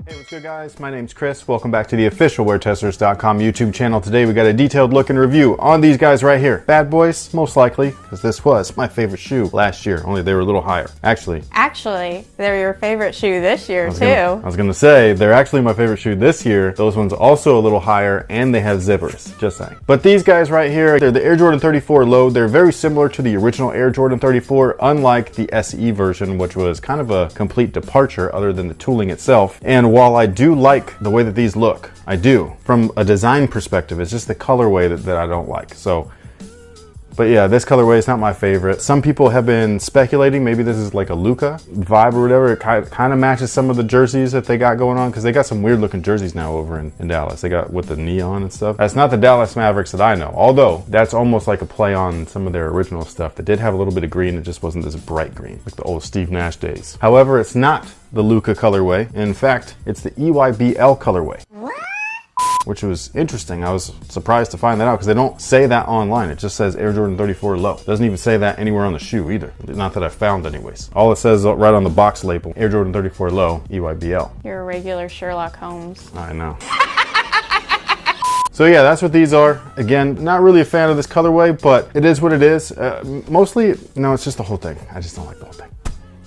Hey, what's good guys? My name's Chris. Welcome back to the official WearTesters.com YouTube channel. Today we got a detailed look and review on these guys right here. Bad boys, most likely, because this was my favorite shoe last year, only they were a little higher. Actually, they're your favorite shoe this year too. I was gonna say, they're actually my favorite shoe this year. Those ones also a little higher, and they have zippers, just saying. But these guys right here, they're the Air Jordan 34 Low. They're very similar to the original Air Jordan 34, unlike the SE version, which was kind of a complete departure other than the tooling itself. And while I do like the way that these look, I do, from a design perspective, it's just the colorway that I don't like. So, but yeah, this colorway is not my favorite. Some people have been speculating maybe this is like a Luka vibe or whatever. It kind of matches some of the jerseys that they got going on, because they got some weird looking jerseys now over in Dallas. They got with the neon and stuff. That's not the Dallas Mavericks that I know, although that's almost like a play on some of their original stuff that did have a little bit of green. It just wasn't this bright green like the old Steve Nash days. However, it's not the Luka colorway. In fact, it's the EYBL colorway. Which was interesting. I was surprised to find that out because they don't say that online. It just says Air Jordan 34 Low. It doesn't even say that anywhere on the shoe either. Not that I found anyways. All it says right on the box label, Air Jordan 34 Low, EYBL. You're a regular Sherlock Holmes. I know. So yeah, that's what these are. Again, not really a fan of this colorway, but it is what it is. Mostly, no, it's just the whole thing. I just don't like the whole thing.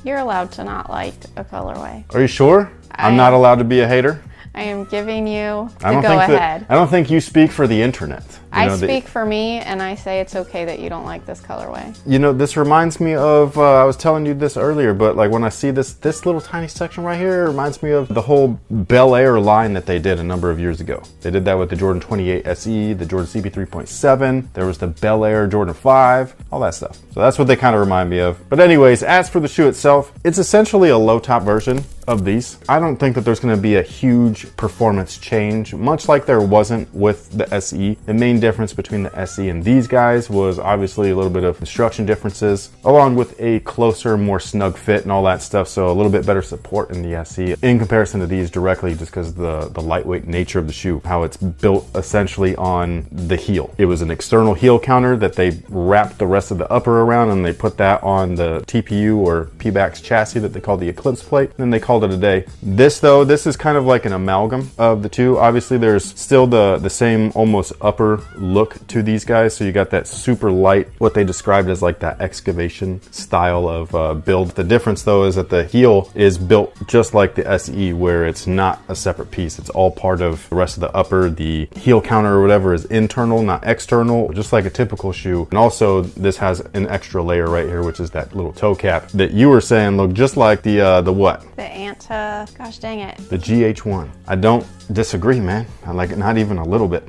You're allowed to not like a colorway. Are you sure? I'm not allowed to be a hater? I am giving you the go-ahead. I don't think you speak for the internet. I speak for me, and I say it's okay that you don't like this colorway. You know, this reminds me of, I was telling you this earlier, but like when I see this little tiny section right here, it reminds me of the whole Bel Air line that they did a number of years ago. They did that with the Jordan 28 SE, the Jordan CB 3.7, there was the Bel Air Jordan 5, all that stuff. So that's what they kind of remind me of. But anyways, as for the shoe itself, it's essentially a low top version of these. I don't think that there's going to be a huge performance change, much like there wasn't with the SE. The main difference between the SE and these guys was obviously a little bit of construction differences, along with a closer, more snug fit and all that stuff, so a little bit better support in the SE in comparison to these directly, just because of the lightweight nature of the shoe, how it's built essentially on the heel. It was an external heel counter that they wrapped the rest of the upper around, and they put that on the TPU or P-Bax chassis that they call the Eclipse plate, and then they called it a day. This though, this is kind of like an amalgam of the two. Obviously there's still the same almost upper look to these guys, so you got that super light, what they described as like that excavation style of build. The difference though is that the heel is built just like the SE, where it's not a separate piece. It's all part of the rest of the upper. The heel counter or whatever is internal, not external, just like a typical shoe. And also this has an extra layer right here, which is that little toe cap that you were saying looked just like the what? Gosh dang it. The GH1. I don't disagree, man. I like it, not even a little bit.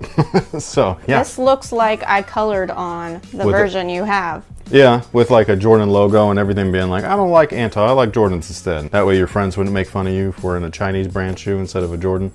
So yeah. This looks like I colored on the version you have. Yeah, with like a Jordan logo and everything, being like, I don't like Anto, I like Jordans instead. That way your friends wouldn't make fun of you for in a Chinese brand shoe instead of a Jordan.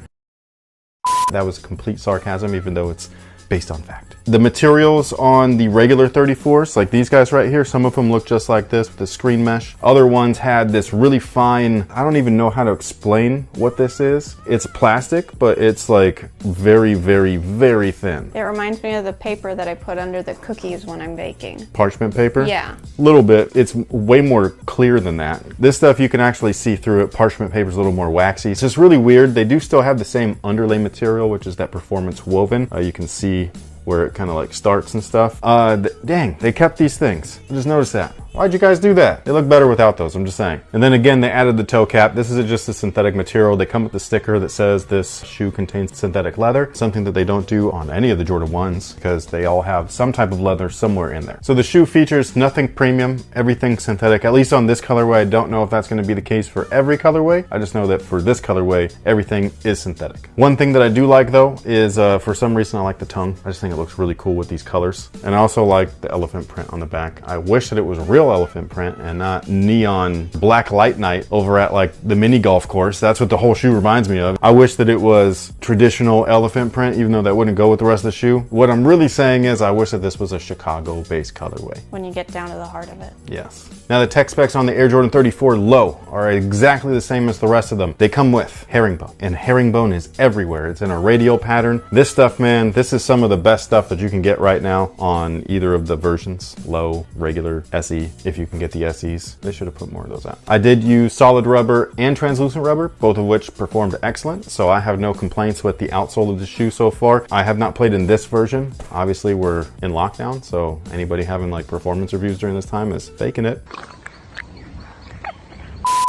That was complete sarcasm, even though it's based on fact. The materials on the regular 34s, like these guys right here, some of them look just like this with the screen mesh. Other ones had this really fine, I don't even know how to explain what this is. It's plastic, but it's like very, very, very thin. It reminds me of the paper that I put under the cookies when I'm baking. Parchment paper? Yeah. A little bit. It's way more clear than that. This stuff you can actually see through it. Parchment paper is a little more waxy. It's just really weird. They do still have the same underlay material, which is that performance woven. You can see where it kind of like starts and stuff. Dang, they kept these things. I just noticed that. Why'd you guys do that? They look better without those, I'm just saying. And then again, they added the toe cap. This is just a synthetic material. They come with the sticker that says this shoe contains synthetic leather, something that they don't do on any of the Jordan 1s because they all have some type of leather somewhere in there. So the shoe features nothing premium, everything synthetic, at least on this colorway. I don't know if that's gonna be the case for every colorway. I just know that for this colorway, everything is synthetic. One thing that I do like though is for some reason I like the tongue. I just think it looks really cool with these colors. And I also like the elephant print on the back. I wish that it was real elephant print and not neon black light night over at like the mini golf course. That's what the whole shoe reminds me of. I wish that it was traditional elephant print, even though that wouldn't go with the rest of the shoe. What I'm really saying is I wish that this was a Chicago based colorway. When you get down to the heart of it. Yes. Now the tech specs on the Air Jordan 34 Low are exactly the same as the rest of them. They come with herringbone, and herringbone is everywhere. It's in a radial pattern. This stuff, man, this is some of the best stuff that you can get right now on either of the versions, Low, regular, SE, if you can get the SEs. They should have put more of those out. I did use solid rubber and translucent rubber, both of which performed excellent, so I have no complaints with the outsole of the shoe so far. I have not played in this version. Obviously, we're in lockdown, so anybody having like performance reviews during this time is faking it.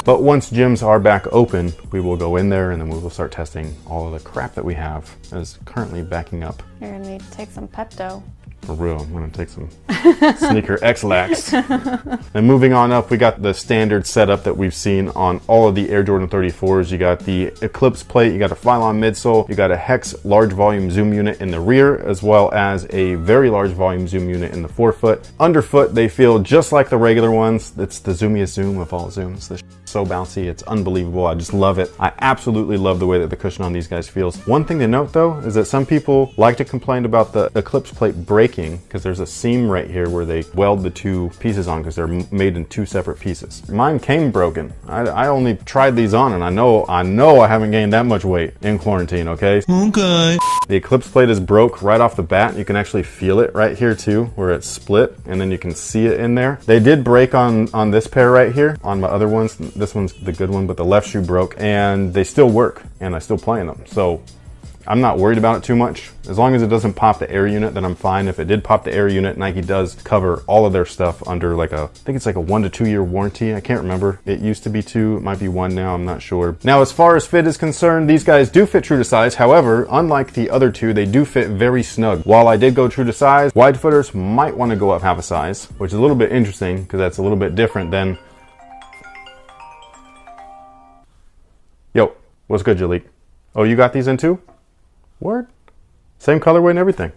But once gyms are back open, we will go in there and then we will start testing all of the crap that we have that is currently backing up. You're gonna need to take some Pepto. For real, I'm gonna take some sneaker X-Lax. And moving on up, we got the standard setup that we've seen on all of the Air Jordan 34s. You got the Eclipse plate, you got a Phylon midsole, you got a Hex large volume zoom unit in the rear, as well as a very large volume zoom unit in the forefoot. Underfoot, they feel just like the regular ones. It's the zoomiest zoom of all zooms. This is so bouncy, it's unbelievable. I just love it. I absolutely love the way that the cushion on these guys feels. One thing to note though, is that some people like to complain about the Eclipse plate breaking because there's a seam right here where they weld the two pieces on because they're made in two separate pieces. Mine came broken. I only tried these on and I know I haven't gained that much weight in quarantine, okay? Okay. The Eclipse plate is broke right off the bat. You can actually feel it right here too, where it's split, and then you can see it in there. They did break on this pair right here. On my other ones, this one's the good one, but the left shoe broke, and they still work, and I still play in them. So I'm not worried about it too much. As long as it doesn't pop the air unit, then I'm fine. If it did pop the air unit, Nike does cover all of their stuff under like I think it's like a 1 to 2 year warranty. I can't remember. It used to be 2, it might be 1 now, I'm not sure. Now, as far as fit is concerned, these guys do fit true to size. However, unlike the other two, they do fit very snug. While I did go true to size, wide footers might want to go up half a size, which is a little bit interesting because that's a little bit different than... Yo, what's good, Jalik? Oh, you got these in too? Word? Same colorway and everything.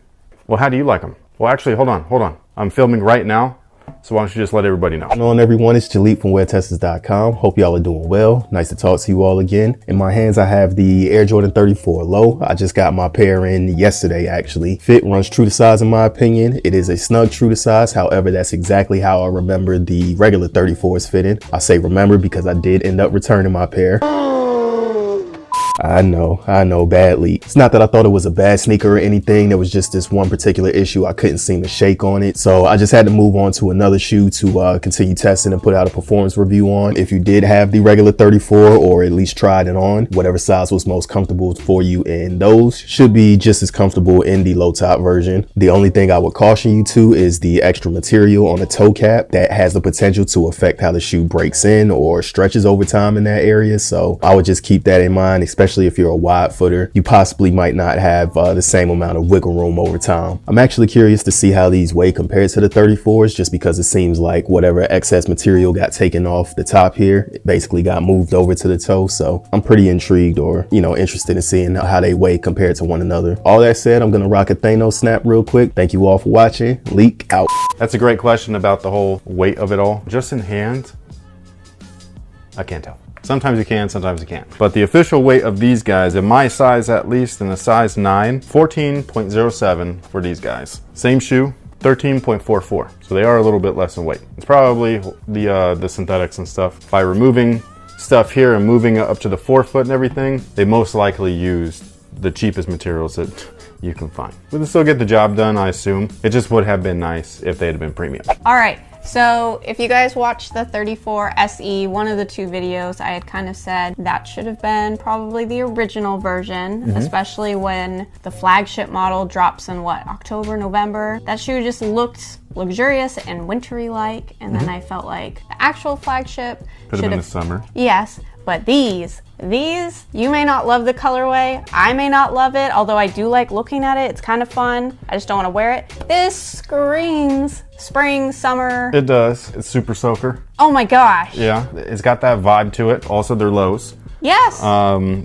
Well, how do you like them? Well, actually, hold on. I'm filming right now, so why don't you just let everybody know? Hello everyone, it's Jalik from WearTesters.com. Hope y'all are doing well. Nice to talk to you all again. In my hands, I have the Air Jordan 34 Low. I just got my pair in yesterday, actually. Fit runs true to size in my opinion. It is a snug true to size. However, that's exactly how I remember the regular 34s fitting. I say remember because I did end up returning my pair. I know, badly. It's not that I thought it was a bad sneaker or anything. There was just this one particular issue I couldn't seem to shake on it. So I just had to move on to another shoe to continue testing and put out a performance review on. If you did have the regular 34 or at least tried it on, whatever size was most comfortable for you in those should be just as comfortable in the low top version. The only thing I would caution you to is the extra material on the toe cap that has the potential to affect how the shoe breaks in or stretches over time in that area. So I would just keep that in mind, especially if you're a wide footer. You possibly might not have the same amount of wiggle room over time. I'm actually curious to see how these weigh compared to the 34s, just because it seems like whatever excess material got taken off the top here, it basically got moved over to the toe. So I'm pretty intrigued or, interested in seeing how they weigh compared to one another. All that said, I'm gonna rock a Thanos snap real quick. Thank you all for watching. Leak out. That's a great question about the whole weight of it all. Just in hand, I can't tell. Sometimes you can, sometimes you can't. But the official weight of these guys, in my size at least, in a size 9, 14.07 for these guys. Same shoe, 13.44. So they are a little bit less in weight. It's probably the synthetics and stuff. By removing stuff here and moving it up to the forefoot and everything, they most likely used the cheapest materials that you can find. But they still get the job done, I assume. It just would have been nice if they had been premium. All right. So if you guys watched the 34 SE, one of the two videos, I had kind of said that should have been probably the original version, especially when the flagship model drops in what, October, November. That shoe just looked luxurious and wintry like, and then I felt like the actual flagship could have been the summer. Yes, but these, you may not love the colorway. I may not love it, although I do like looking at it. It's kind of fun. I just don't want to wear it. This screams spring, summer. It does. It's super soaker. Oh my gosh. Yeah, it's got that vibe to it. Also, they're lows. Yes.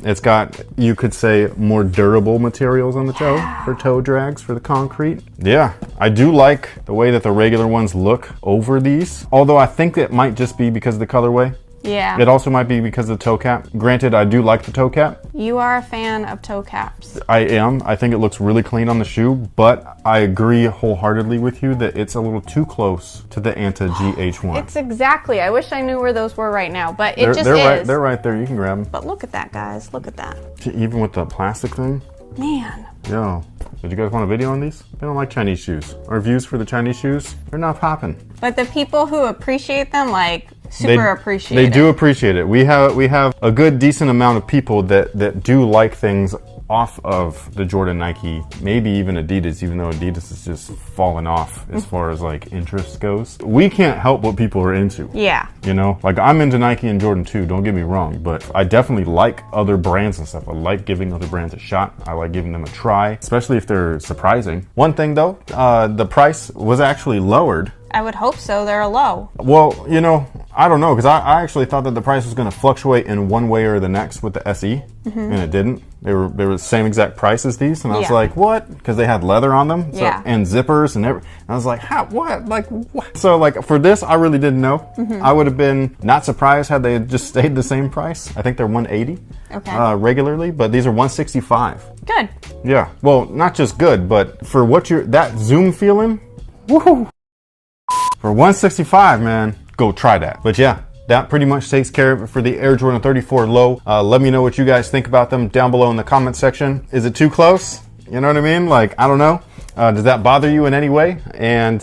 It's got, you could say, more durable materials on the toe for toe drags for the concrete. Yeah, I do like the way that the regular ones look over these. Although I think it might just be because of the colorway. Yeah. It also might be because of the toe cap. Granted, I do like the toe cap. You are a fan of toe caps. I am. I think it looks really clean on the shoe, but I agree wholeheartedly with you that it's a little too close to the Anta GH1. It's exactly. I wish I knew where those were right now, but it just they're is. Right, they're right there. You can grab them. But look at that, guys. Look at that. Even with the plastic thing. Man. Yo, did you guys want a video on these? They don't like Chinese shoes. Our views for the Chinese shoes, they're not popping. But the people who appreciate them, like, super appreciate it. They it. do appreciate it. We have a good, decent amount of people that do like things off of the Jordan, Nike, maybe even Adidas, even though Adidas is just falling off as far as like interest goes. We can't help what people are into. Yeah. You know, like I'm into Nike and Jordan too, don't get me wrong, but I definitely like other brands and stuff. I like giving other brands a shot. I like giving them a try, especially if they're surprising. One thing though, the price was actually lowered. I would hope so. They're low. Well, you know, I don't know, because I actually thought that the price was going to fluctuate in one way or the next with the SE, and it didn't. They were the same exact price as these, and I was like, what? Because they had leather on them, so, and zippers and everything. I was like, how? What? Like what? So like for this, I really didn't know. I would have been not surprised had they just stayed the same price. I think they're 180 regularly, but these are 165. Good. Yeah. Well, not just good, but for what that zoom feeling, woohoo! For 165, man, go try that. But yeah, that pretty much takes care of it for the Air Jordan 34 Low. Let me know what you guys think about them down below in the comment section. Is it too close? You know what I mean? Like, I don't know. Does that bother you in any way? And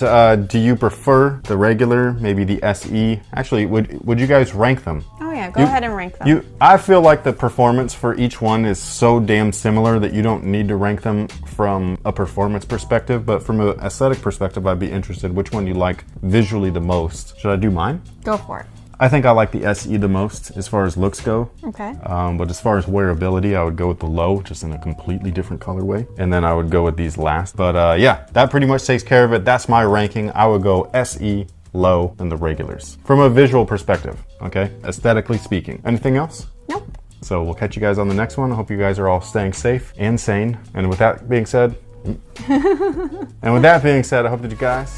do you prefer the regular, maybe the SE? Actually, would you guys rank them? Oh yeah, go ahead and rank them. I feel like the performance for each one is so damn similar that you don't need to rank them from a performance perspective, but from an aesthetic perspective, I'd be interested which one you like visually the most. Should I do mine? Go for it. I think I like the SE the most as far as looks go. Okay. But as far as wearability, I would go with the Low, just in a completely different colorway. And then I would go with these last. But yeah, that pretty much takes care of it. That's my ranking. I would go SE, Low, and the regulars. From a visual perspective, okay? Aesthetically speaking. Anything else? Nope. So we'll catch you guys on the next one. I hope you guys are all staying safe and sane. And with that being said, I hope that you guys